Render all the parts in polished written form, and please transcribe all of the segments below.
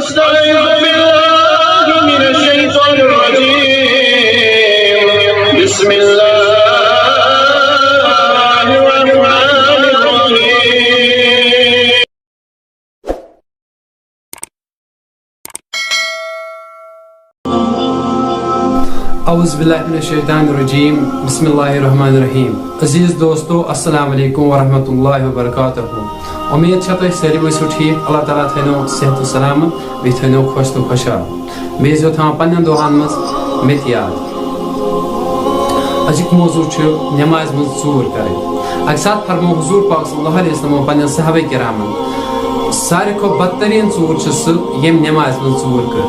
أستعيذ بالله من الشيطان الرجيم بسم الله الرحمن الرحيم औज़ बिल्लाहि मिनश शैतानिर रजीम बिस्मिल्लाहिर रहमानिर रहीम। अजीज दोस्तों अस्सलाम वालेकुम व रहमतुल्लाहि व बरकातहू। उम्मीद छे तुम सारी वसो ठीक अल्लाह ताला थनो सेहत सलामत बे थनो खुश तो खुशहाल बे जो था पन्न दुआन मस में याद अजिक मौजू छ नमाज में चूर करे अक्सर फरमो हुजूर पाक सल्लल्लाहु अलैहि वसल्लम पन्न सहाबे किरामन सारे को बदतरीन चूर छ यम नमाज में चूर कर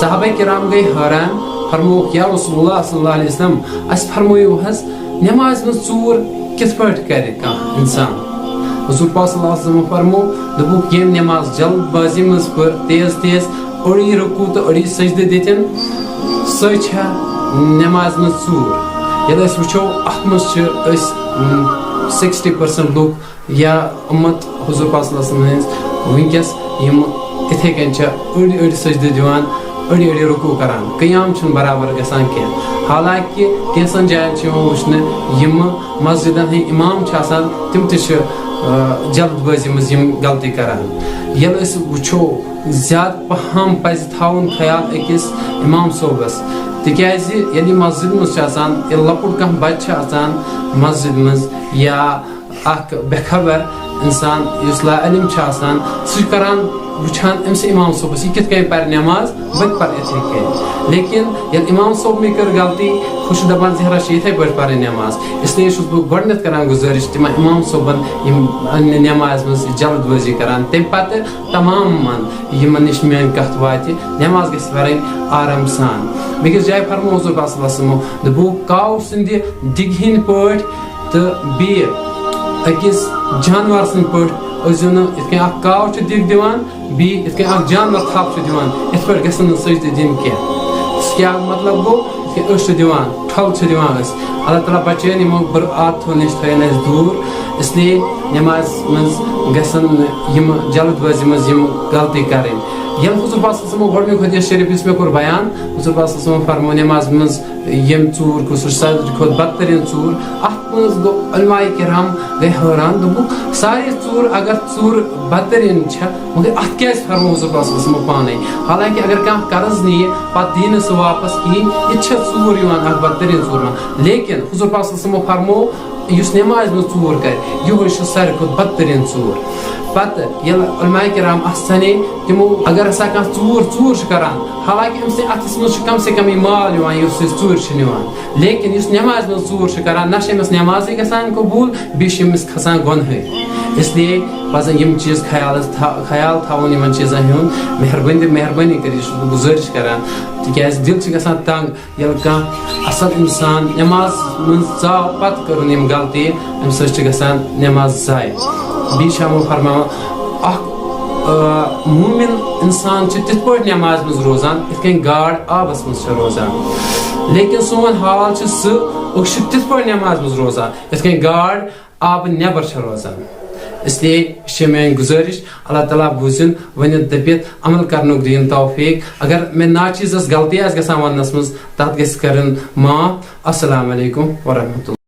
सहाबे किराम गए हैरान फरमो या रसूलुल्लाह सल्लल्लाहु अलैहि वसल्लम अस फरमोयो हस नमाज में चूर किस पट करे का इंसान हुजूर पाक सल्लल्लाहु अलैहि वसल्लम फरमो दबु यम नमाज जल्दबाजी में पर तेज तेज अड़ी रुकू तो अड़ी सजदे देतन सच नमाज में चूर यदि अस वुचो अत मस 60% लोग या उम्मत हुजूर पाक सल्लल्लाहु अलैहि वसल्लम विंकस यम इथे कन अड़ी अड़ी सजदे दिवान अड़ी अड़ी रुकू करान कयाम बराबर गसान क्या हालांकि कैसन जायन वुचने यम मस्जिदन हंद इमाम तिम जल्दबाजी मज गलती करान ये वुचो ज्यादा पहम पज थाउन ख्याल अकिस इमाम सोबस तिकाज यदि मस्जिद मज लकुट कह बच्चा मस्जिद मज या अख बेखबर इंसान युस लाइल्म सह करान वुचान अम्स इमाम सोबस यह कित कन पर नमाज बत पर इथे कन लेकिन ये इमाम सोब मे कर गलती खुश दपान जहरा इथे पे पर नमाज इसलिए बह गडनत करान गुजारिश तिम इमाम सोबन नमाज मज जल्दबाजी करान तम पे तमाम यमन निश मेन कत वात नमाज गस पढ़न आराम सान बेकिस जाय फरमो हुजूर पाक सल्लल्लाहु अलैहि वसल्लम दबु काव सिंद दिगहिन पट तो बे अकिस जानवर सिंद पट इतक काव दिग दिवान बी इतक जानवर थप दिवान इत पे गसन सजदे दिन क्या मतलब गो दिवान ठल दिवान अल्लाह ताला बचन यमो बुर आदतों नश थन दूर इसलिए नमाज मज गसन यम जल्दबाजी मज गलती करें यम हुजूर पाक सल्लल्लाहु अलैहि वसल्लम गडनिक हदीस शरीफ इस मे कोर बयान हुजूर पाक सल्लल्लाहु अलैहि वसल्लम फरमो नमाज मज यम चूर को सारी खुद बदतरीन चूर अत मज गो उलमाए किराम गए हैरान दोप सारे चूर अगर चूर बदतरीन मगर अत क्या फरमो हुजूर पाक सल्लल्लाहु अलैहि वसल्लम पाने हालांकि अगर कह कर्ज नीय पत दी सह वापस कहें यह चूर बदतरीन चूर लेकिन हुजूर पाक सल्लल्लाहु अलैहि वसल्लम फरमो युस नमाज में चूर कर यह सारे खुद बदतरीन चूर पत उलमाए किराम अने तमो अगर हसा कह चूर चूर करान हालांकि अम्स अतस मज कम से कम माल चूर लेकिन इस नमाज में चूर करान न नमाज गसान कबूल बेस खसान गुनह इसलिए पजन यम चीज ख्याल थवन इन चीजन हूं मेहरबानी कर गुजारिश करान तिकाज दिल गसान तंग ये कह असल इंसान नमाज मज चाव पत कर गलती अम गसान नमाज जाय बी फरमा मोमिन इंसान तिथ पे नमाज मज रोजान इत गाड़ आबस मज रोजान लेकिन सोन हाल सह तिथ पे नमाज मज रोजान इत गाड़ आब नबर रोजान इसलिए मेन गुजारिश अल्लाह ताला बूजिन वन दपित अमल कर दिन तौफीक अगर मे नाचीज गलती गसान वनस मज तथ गस कर माफ अस्सलाम वालेकुम व रहमतुल्लाह।